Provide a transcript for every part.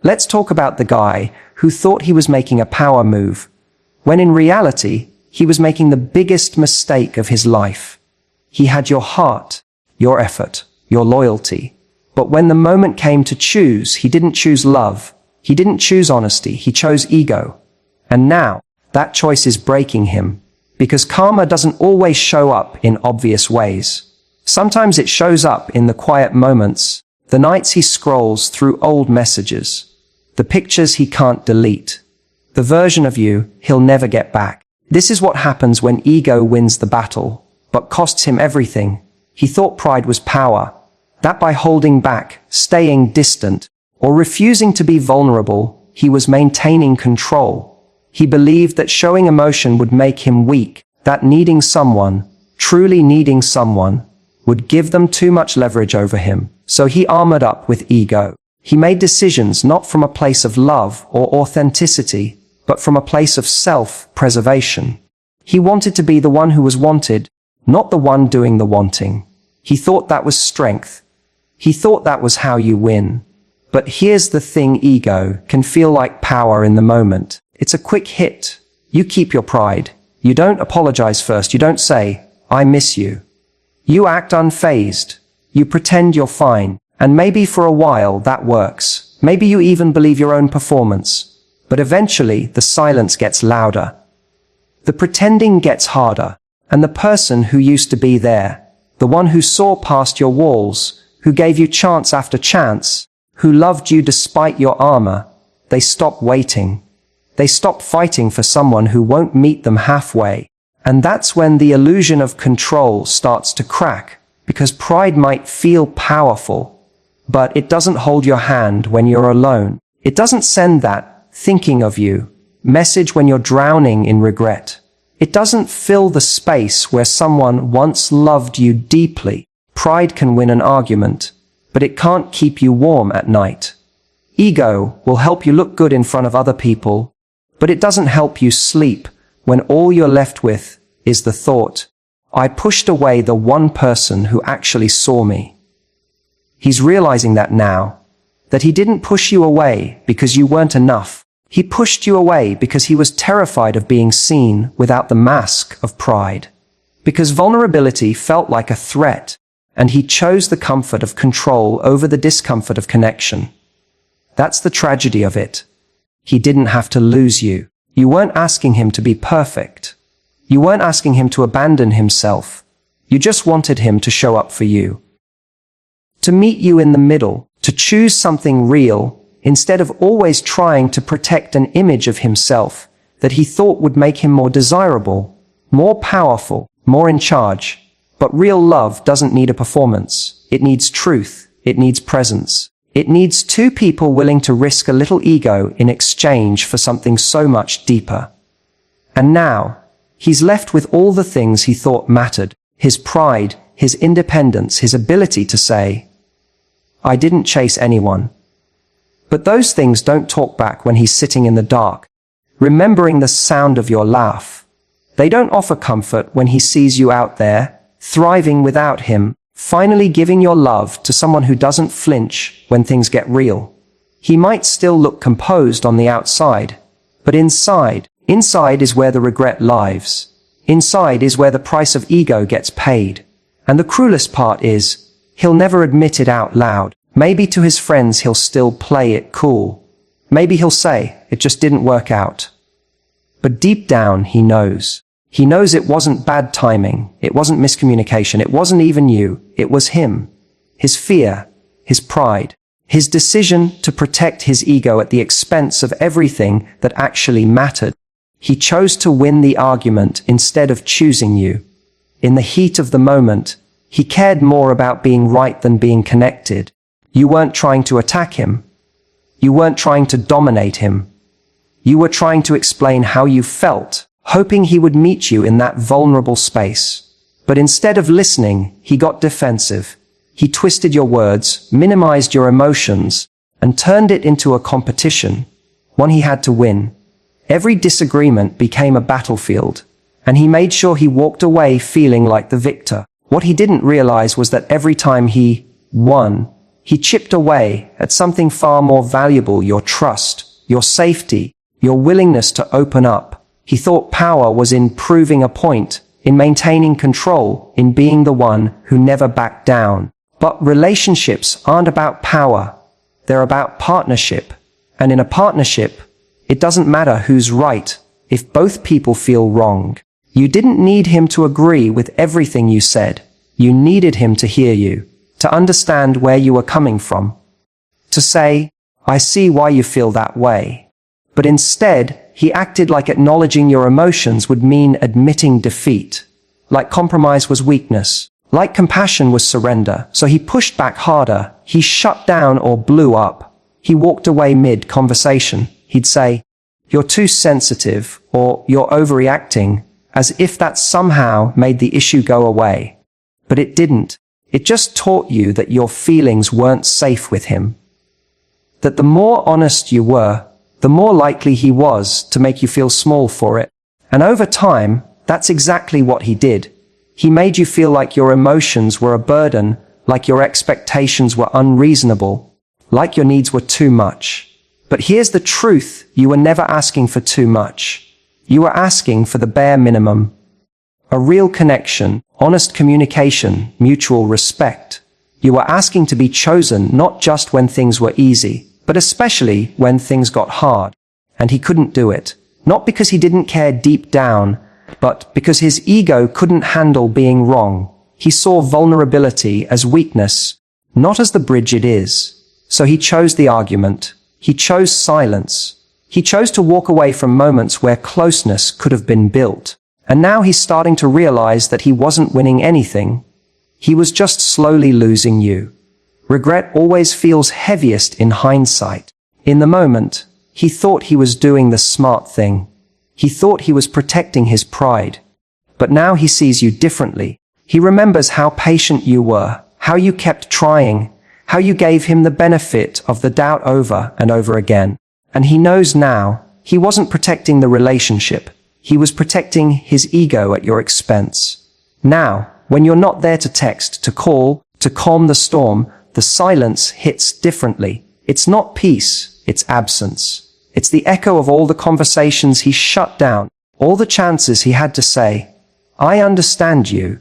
Let's talk about the guy who thought he was making a power move, when in reality, he was making the biggest mistake of his life. He had your heart, your effort, your loyalty. But when the moment came to choose, he didn't choose love. He didn't choose honesty. He chose ego. And now, that choice is breaking him. Because karma doesn't always show up in obvious ways. Sometimes it shows up in the quiet moments, the nights he scrolls through old messages, the pictures he can't delete, the version of you he'll never get back. This is what happens when ego wins the battle, but costs him everything. He thought pride was power, that by holding back, staying distant, or refusing to be vulnerable, he was maintaining control. He believed that showing emotion would make him weak, that needing someone, truly needing someone, would give them too much leverage over him. So he armored up with ego. He made decisions not from a place of love or authenticity, but from a place of self-preservation. He wanted to be the one who was wanted, not the one doing the wanting. He thought that was strength. He thought that was how you win. But here's the thing, ego can feel like power in the moment. It's a quick hit. You keep your pride. You don't apologize first. You don't say, I miss you. You act unfazed. You pretend you're fine. And maybe for a while that works. Maybe you even believe your own performance. But eventually the silence gets louder. The pretending gets harder. And the person who used to be there, the one who saw past your walls, who gave you chance after chance, who loved you despite your armor, they stop waiting. They stop fighting for someone who won't meet them halfway. And that's when the illusion of control starts to crack, because pride might feel powerful, but it doesn't hold your hand when you're alone. It doesn't send that thinking of you message when you're drowning in regret. It doesn't fill the space where someone once loved you deeply. Pride can win an argument, but it can't keep you warm at night. Ego will help you look good in front of other people, but it doesn't help you sleep when all you're left with is the thought, I pushed away the one person who actually saw me. He's realizing that now, that he didn't push you away because you weren't enough. He pushed you away because he was terrified of being seen without the mask of pride. Because vulnerability felt like a threat, and he chose the comfort of control over the discomfort of connection. That's the tragedy of it. He didn't have to lose you. You weren't asking him to be perfect. You weren't asking him to abandon himself. You just wanted him to show up for you. To meet you in the middle, to choose something real, instead of always trying to protect an image of himself that he thought would make him more desirable, more powerful, more in charge. But real love doesn't need a performance. It needs truth. It needs presence. It needs two people willing to risk a little ego in exchange for something so much deeper. And now, he's left with all the things he thought mattered, his pride, his independence, his ability to say, I didn't chase anyone. But those things don't talk back when he's sitting in the dark, remembering the sound of your laugh. They don't offer comfort when he sees you out there, thriving without him, finally giving your love to someone who doesn't flinch when things get real. He might still look composed on the outside, but inside is where the regret lives. Inside is where the price of ego gets paid. And the cruelest part is, he'll never admit it out loud. Maybe to his friends he'll still play it cool. Maybe he'll say, it just didn't work out. But deep down he knows. He knows it wasn't bad timing, it wasn't miscommunication, it wasn't even you, it was him. His fear, his pride, his decision to protect his ego at the expense of everything that actually mattered. He chose to win the argument instead of choosing you. In the heat of the moment, he cared more about being right than being connected. You weren't trying to attack him. You weren't trying to dominate him. You were trying to explain how you felt, hoping he would meet you in that vulnerable space. But instead of listening, he got defensive. He twisted your words, minimized your emotions, and turned it into a competition, one he had to win. Every disagreement became a battlefield, and he made sure he walked away feeling like the victor. What he didn't realize was that every time he won, He chipped away at something far more valuable: your trust, your safety, your willingness to open up. He thought power was in proving a point, in maintaining control, in being the one who never backed down. But relationships aren't about power. They're about partnership. And in a partnership, it doesn't matter who's right if both people feel wrong. You didn't need him to agree with everything you said. You needed him to hear you, to understand where you were coming from, to say, "I see why you feel that way." But instead, he acted like acknowledging your emotions would mean admitting defeat, like compromise was weakness, like compassion was surrender. So he pushed back harder. He shut down or blew up. He walked away mid-conversation. He'd say, "You're too sensitive," or "You're overreacting," as if that somehow made the issue go away. But it didn't. It just taught you that your feelings weren't safe with him. That the more honest you were, the more likely he was to make you feel small for it. And over time, that's exactly what he did. He made you feel like your emotions were a burden, like your expectations were unreasonable, like your needs were too much. But here's the truth: you were never asking for too much. You were asking for the bare minimum. A real connection, honest communication, mutual respect. You were asking to be chosen not just when things were easy, but especially when things got hard. And he couldn't do it. Not because he didn't care deep down, but because his ego couldn't handle being wrong. He saw vulnerability as weakness, not as the bridge it is. So he chose the argument. He chose silence. He chose to walk away from moments where closeness could have been built. And now he's starting to realize that he wasn't winning anything. He was just slowly losing you. Regret always feels heaviest in hindsight. In the moment, he thought he was doing the smart thing. He thought he was protecting his pride. But now he sees you differently. He remembers how patient you were, how you kept trying, how you gave him the benefit of the doubt over and over again. And he knows now he wasn't protecting the relationship. He was protecting his ego at your expense. Now, when you're not there to text, to call, to calm the storm, the silence hits differently. It's not peace, it's absence. It's the echo of all the conversations he shut down, all the chances he had to say, "I understand you,"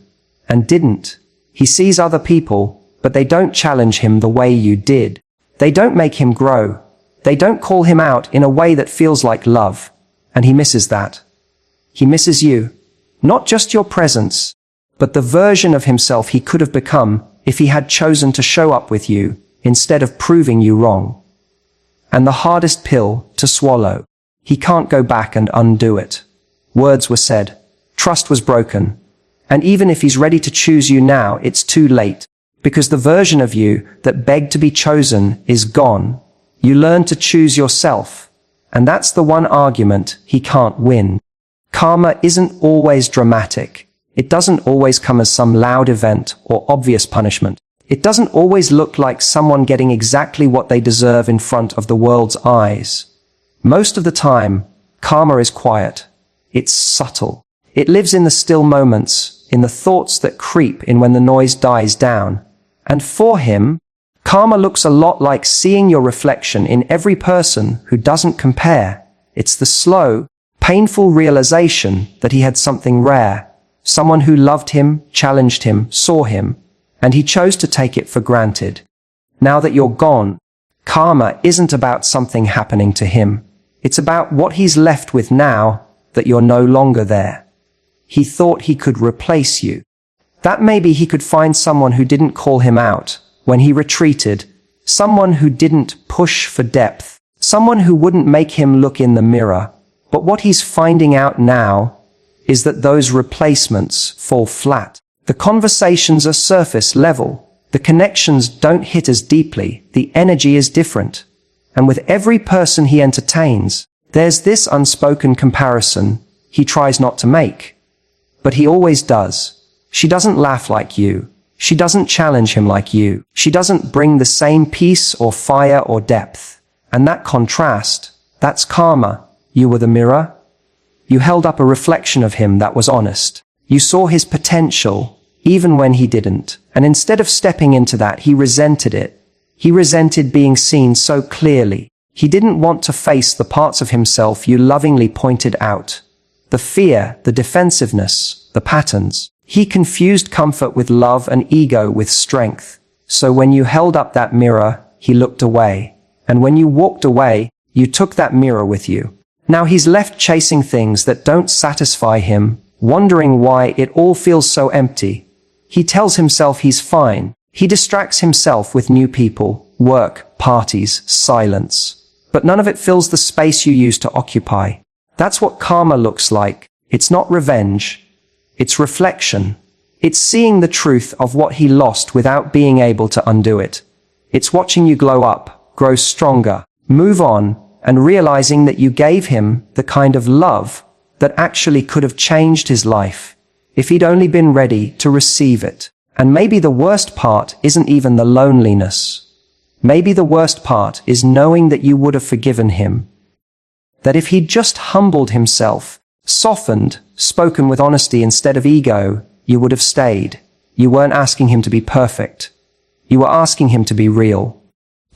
and didn't. He sees other people, but they don't challenge him the way you did. They don't make him grow. They don't call him out in a way that feels like love. And he misses that. He misses you. Not just your presence, but the version of himself he could have become if he had chosen to show up with you instead of proving you wrong. And the hardest pill to swallow. He can't go back and undo it. Words were said. Trust was broken. And even if he's ready to choose you now, it's too late. Because the version of you that begged to be chosen is gone. You learn to choose yourself. And that's the one argument he can't win. Karma isn't always dramatic. It doesn't always come as some loud event or obvious punishment. It doesn't always look like someone getting exactly what they deserve in front of the world's eyes. Most of the time, karma is quiet. It's subtle. It lives in the still moments, in the thoughts that creep in when the noise dies down. And for him, karma looks a lot like seeing your reflection in every person who doesn't compare. It's the slow, painful realization that he had something rare, someone who loved him, challenged him, saw him, and he chose to take it for granted. Now that you're gone, karma isn't about something happening to him. It's about what he's left with now that you're no longer there. He thought he could replace you. That maybe he could find someone who didn't call him out when he retreated, someone who didn't push for depth, someone who wouldn't make him look in the mirror. But what he's finding out now is that those replacements fall flat. The conversations are surface level. The connections don't hit as deeply. The energy is different. And with every person he entertains, there's this unspoken comparison he tries not to make. But he always does. She doesn't laugh like you. She doesn't challenge him like you. She doesn't bring the same peace or fire or depth. And that contrast, that's karma. You were the mirror. You held up a reflection of him that was honest. You saw his potential, even when he didn't. And instead of stepping into that, he resented it. He resented being seen so clearly. He didn't want to face the parts of himself you lovingly pointed out. The fear, the defensiveness, the patterns. He confused comfort with love and ego with strength. So when you held up that mirror, he looked away. And when you walked away, you took that mirror with you. Now he's left chasing things that don't satisfy him, wondering why it all feels so empty. He tells himself he's fine. He distracts himself with new people, work, parties, silence. But none of it fills the space you used to occupy. That's what karma looks like. It's not revenge. It's reflection. It's seeing the truth of what he lost without being able to undo it. It's watching you glow up, grow stronger, move on, and realizing that you gave him the kind of love that actually could have changed his life if he'd only been ready to receive it. And maybe the worst part isn't even the loneliness. Maybe the worst part is knowing that you would have forgiven him. That if he'd just humbled himself, softened, spoken with honesty instead of ego, you would have stayed. You weren't asking him to be perfect. You were asking him to be real.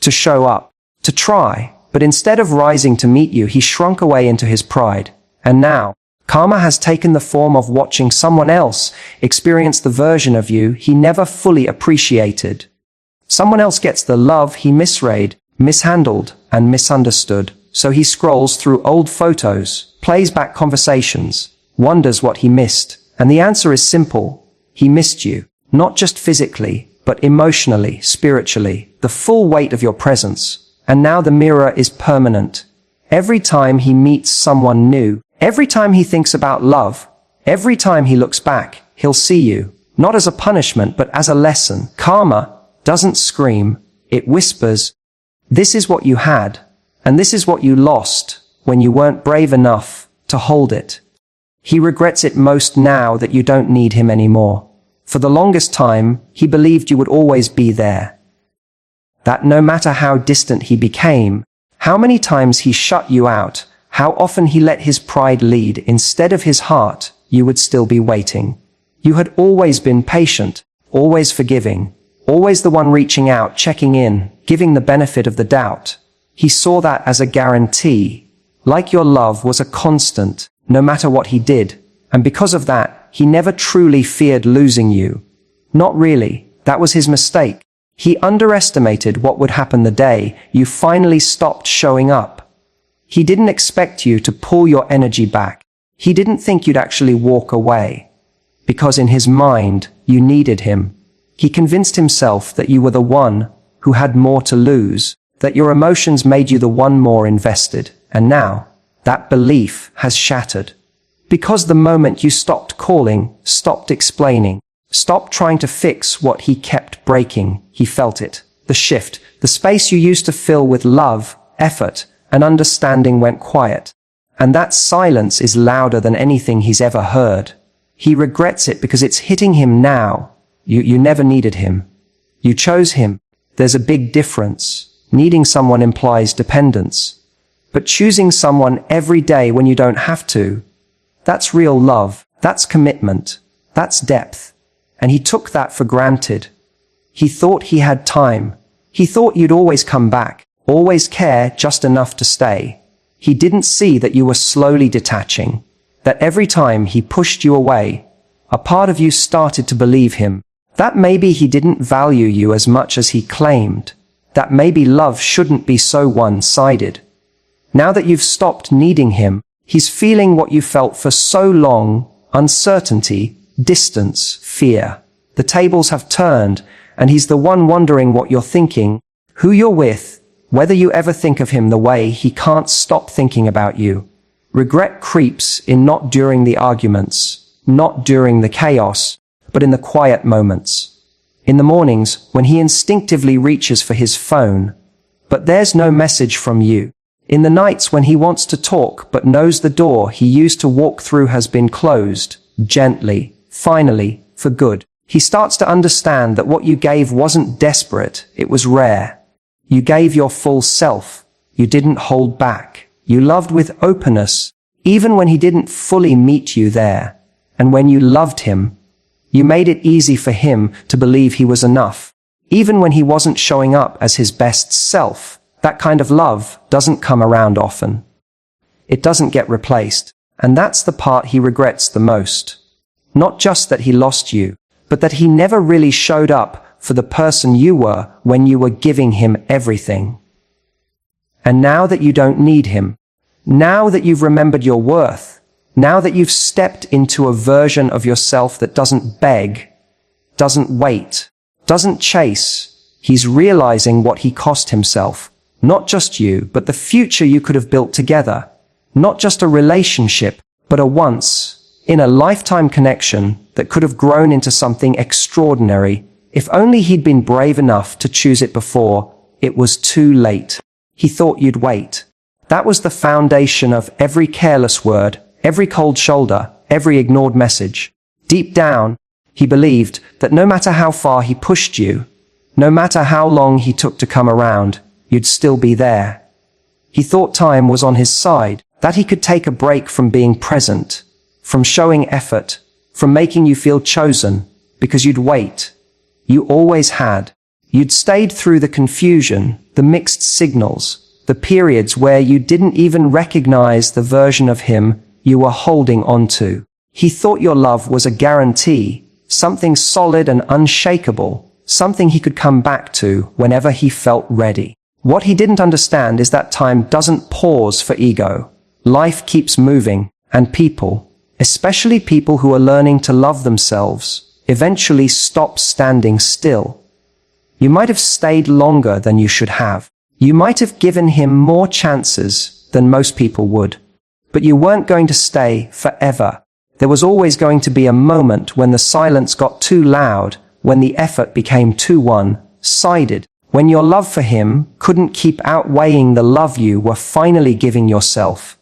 To show up. To try. But instead of rising to meet you, he shrunk away into his pride. And now, karma has taken the form of watching someone else experience the version of you he never fully appreciated. Someone else gets the love he misread, mishandled, and misunderstood. So he scrolls through old photos, plays back conversations, wonders what he missed. And the answer is simple. He missed you. Not just physically, but emotionally, spiritually. The full weight of your presence. And now the mirror is permanent. Every time he meets someone new, every time he thinks about love, every time he looks back, he'll see you. Not as a punishment, but as a lesson. Karma doesn't scream. It whispers, this is what you had. And this is what you lost when you weren't brave enough to hold it. He regrets it most now that you don't need him anymore. For the longest time, he believed you would always be there. That no matter how distant he became, how many times he shut you out, how often he let his pride lead instead of his heart, you would still be waiting. You had always been patient, always forgiving, always the one reaching out, checking in, giving the benefit of the doubt. He saw that as a guarantee, like your love was a constant, no matter what he did. And because of that, he never truly feared losing you. Not really. That was his mistake. He underestimated what would happen the day you finally stopped showing up. He didn't expect you to pull your energy back. He didn't think you'd actually walk away. Because in his mind, you needed him. He convinced himself that you were the one who had more to lose, that your emotions made you the one more invested. And now, that belief has shattered. Because the moment you stopped calling, stopped explaining, stopped trying to fix what he kept breaking, he felt it. The shift, the space you used to fill with love, effort, and understanding went quiet. And that silence is louder than anything he's ever heard. He regrets it because it's hitting him now. You never needed him. You chose him. There's a big difference. Needing someone implies dependence. But choosing someone every day when you don't have to, that's real love. That's commitment. That's depth. And he took that for granted. He thought he had time. He thought you'd always come back, always care just enough to stay. He didn't see that you were slowly detaching, that every time he pushed you away, a part of you started to believe him, that maybe he didn't value you as much as he claimed, that maybe love shouldn't be so one-sided. Now that you've stopped needing him, he's feeling what you felt for so long, uncertainty, distance, fear. The tables have turned, and he's the one wondering what you're thinking, who you're with, whether you ever think of him the way he can't stop thinking about you. Regret creeps in not during the arguments, not during the chaos, but in the quiet moments. In the mornings, when he instinctively reaches for his phone, but there's no message from you. In the nights when he wants to talk but knows the door he used to walk through has been closed, gently, finally, for good. He starts to understand that what you gave wasn't desperate, it was rare. You gave your full self. You didn't hold back. You loved with openness, even when he didn't fully meet you there. And when you loved him, you made it easy for him to believe he was enough. even when he wasn't showing up as his best self. That kind of love doesn't come around often. It doesn't get replaced, and that's the part he regrets the most. Not just that he lost you, but that he never really showed up for the person you were when you were giving him everything. And now that you don't need him, now that you've remembered your worth, now that you've stepped into a version of yourself that doesn't beg, doesn't wait, doesn't chase, he's realizing what he cost himself. Not just you, but the future you could have built together. Not just a relationship, but a once-in-a-lifetime connection that could have grown into something extraordinary. If only he'd been brave enough to choose it before it was too late. He thought you'd wait. That was the foundation of every careless word, every cold shoulder, every ignored message. Deep down, he believed that no matter how far he pushed you, no matter how long he took to come around, you'd still be there. He thought time was on his side, that he could take a break from being present, from showing effort, from making you feel chosen, because you'd wait. You always had. You'd stayed through the confusion, the mixed signals, the periods where you didn't even recognize the version of him you were holding on to. He thought your love was a guarantee, something solid and unshakable, something he could come back to whenever he felt ready. What he didn't understand is that time doesn't pause for ego. Life keeps moving, and people, especially people who are learning to love themselves, eventually stop standing still. You might have stayed longer than you should have. You might have given him more chances than most people would. But you weren't going to stay forever. There was always going to be a moment when the silence got too loud, when the effort became too one-sided, when your love for him couldn't keep outweighing the love you were finally giving yourself.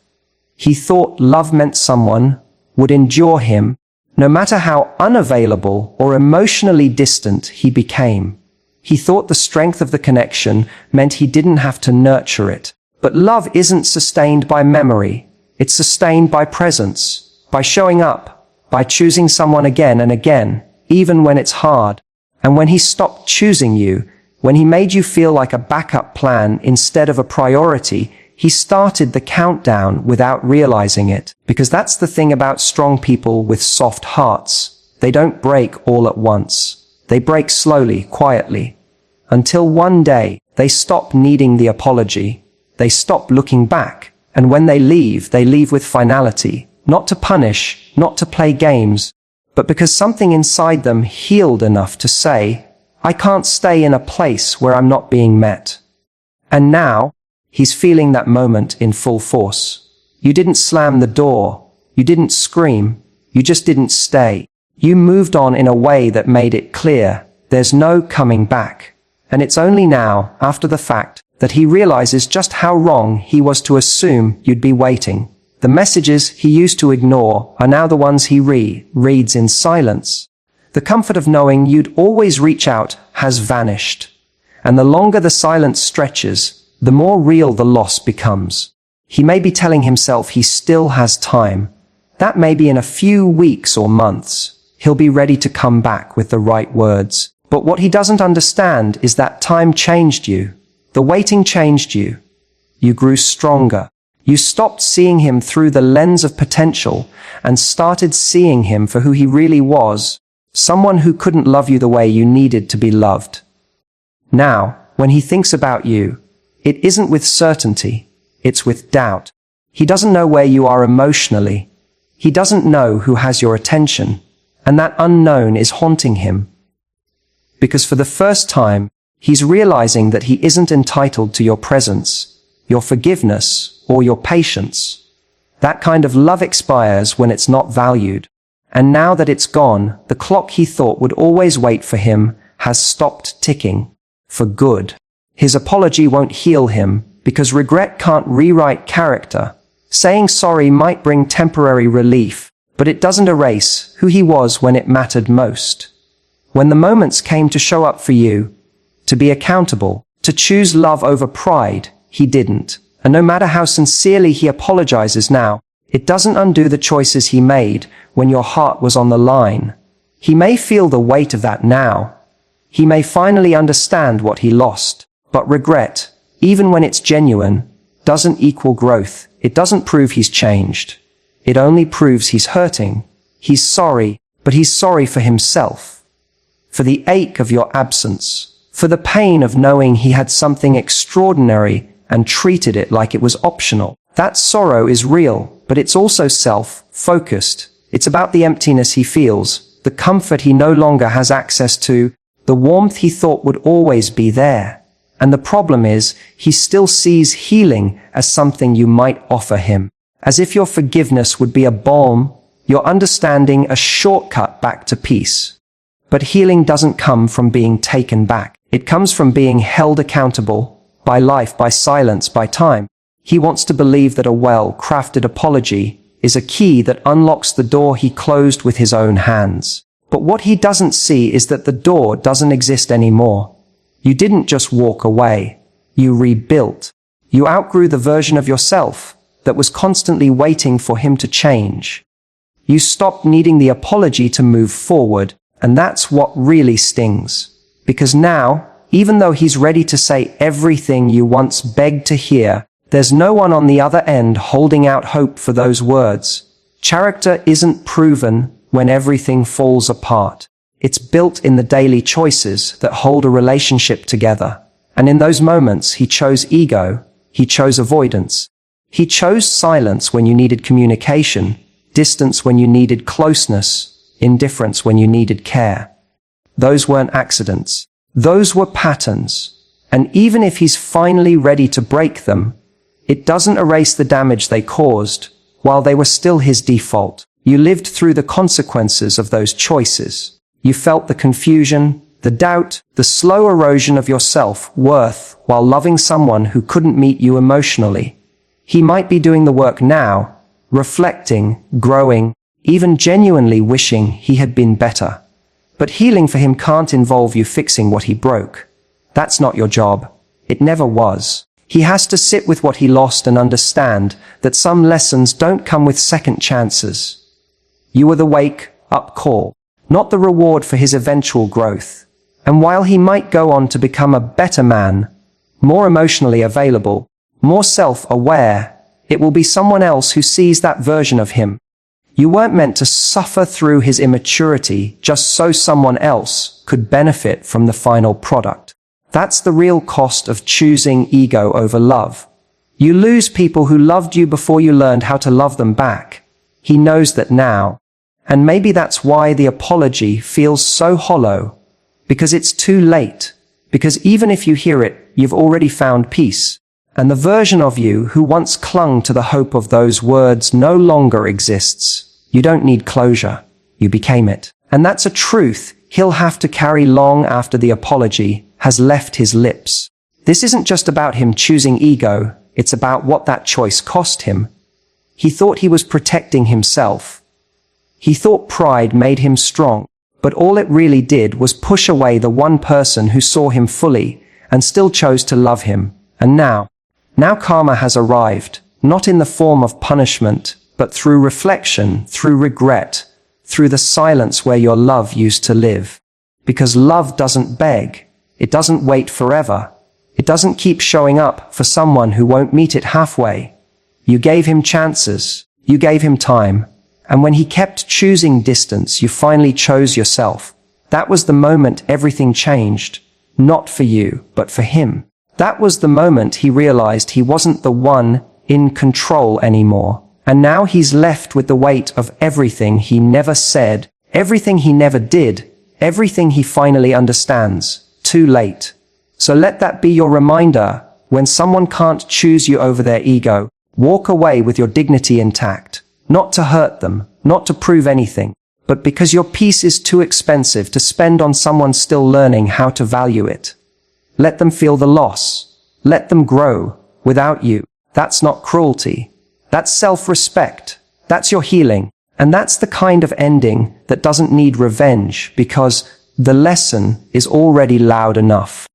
He thought love meant someone would endure him, no matter how unavailable or emotionally distant he became. He thought the strength of the connection meant he didn't have to nurture it. But love isn't sustained by memory. It's sustained by presence, by showing up, by choosing someone again and again, even when it's hard. And when he stopped choosing you, when he made you feel like a backup plan instead of a priority, he started the countdown without realizing it. Because that's the thing about strong people with soft hearts. They don't break all at once. They break slowly, quietly, until one day they stop needing the apology. They stop looking back, and when they leave with finality, not to punish, not to play games, but because something inside them healed enough to say, I can't stay in a place where I'm not being met. And now, he's feeling that moment in full force. You didn't slam the door. You didn't scream. You just didn't stay. You moved on in a way that made it clear there's no coming back. And it's only now, after the fact, that he realizes just how wrong he was to assume you'd be waiting. The messages he used to ignore are now the ones he reads in silence. The comfort of knowing you'd always reach out has vanished. And the longer the silence stretches, the more real the loss becomes. He may be telling himself he still has time. That may be in a few weeks or months. He'll be ready to come back with the right words. But what he doesn't understand is that time changed you. The waiting changed you. You grew stronger. You stopped seeing him through the lens of potential and started seeing him for who he really was. Someone who couldn't love you the way you needed to be loved. Now, when he thinks about you, it isn't with certainty. It's with doubt. He doesn't know where you are emotionally. He doesn't know who has your attention. And that unknown is haunting him. Because for the first time, he's realizing that he isn't entitled to your presence, your forgiveness, or your patience. That kind of love expires when it's not valued. And now that it's gone, the clock he thought would always wait for him has stopped ticking. For good. His apology won't heal him, because regret can't rewrite character. Saying sorry might bring temporary relief, but it doesn't erase who he was when it mattered most. When the moments came to show up for you, to be accountable, to choose love over pride, he didn't. And no matter how sincerely he apologizes now, it doesn't undo the choices he made when your heart was on the line. He may feel the weight of that now. He may finally understand what he lost. But regret, even when it's genuine, doesn't equal growth. It doesn't prove he's changed. It only proves he's hurting. He's sorry, but he's sorry for himself. For the ache of your absence. For the pain of knowing he had something extraordinary and treated it like it was optional. That sorrow is real, but it's also self-focused. It's about the emptiness he feels, the comfort he no longer has access to, the warmth he thought would always be there. And the problem is, he still sees healing as something you might offer him. As if your forgiveness would be a balm, your understanding a shortcut back to peace. But healing doesn't come from being taken back. It comes from being held accountable, by life, by silence, by time. He wants to believe that a well-crafted apology is a key that unlocks the door he closed with his own hands. But what he doesn't see is that the door doesn't exist anymore. You didn't just walk away. You rebuilt. You outgrew the version of yourself that was constantly waiting for him to change. You stopped needing the apology to move forward, and that's what really stings. Because now, even though he's ready to say everything you once begged to hear, there's no one on the other end holding out hope for those words. Character isn't proven when everything falls apart. It's built in the daily choices that hold a relationship together. And in those moments, he chose ego, he chose avoidance. He chose silence when you needed communication, distance when you needed closeness, indifference when you needed care. Those weren't accidents. Those were patterns. And even if he's finally ready to break them, it doesn't erase the damage they caused while they were still his default. You lived through the consequences of those choices. You felt the confusion, the doubt, the slow erosion of your self-worth while loving someone who couldn't meet you emotionally. He might be doing the work now, reflecting, growing, even genuinely wishing he had been better. But healing for him can't involve you fixing what he broke. That's not your job. It never was. He has to sit with what he lost and understand that some lessons don't come with second chances. You were the wake-up call, not the reward for his eventual growth. And while he might go on to become a better man, more emotionally available, more self-aware, it will be someone else who sees that version of him. You weren't meant to suffer through his immaturity just so someone else could benefit from the final product. That's the real cost of choosing ego over love. You lose people who loved you before you learned how to love them back. He knows that now. And maybe that's why the apology feels so hollow. Because it's too late. Because even if you hear it, you've already found peace. And the version of you who once clung to the hope of those words no longer exists. You don't need closure. You became it. And that's a truth he'll have to carry long after the apology has left his lips. This isn't just about him choosing ego, it's about what that choice cost him. He thought he was protecting himself. He thought pride made him strong, but all it really did was push away the one person who saw him fully and still chose to love him. And now karma has arrived, not in the form of punishment, but through reflection, through regret, through the silence where your love used to live. Because love doesn't beg. It doesn't wait forever. It doesn't keep showing up for someone who won't meet it halfway. You gave him chances. You gave him time. And when he kept choosing distance, you finally chose yourself. That was the moment everything changed. Not for you, but for him. That was the moment he realized he wasn't the one in control anymore. And now he's left with the weight of everything he never said, everything he never did, everything he finally understands. Too late. So let that be your reminder. When someone can't choose you over their ego, walk away with your dignity intact. Not to hurt them, not to prove anything, but because your peace is too expensive to spend on someone still learning how to value it. Let them feel the loss. Let them grow without you. That's not cruelty. That's self-respect. That's your healing. And that's the kind of ending that doesn't need revenge because the lesson is already loud enough.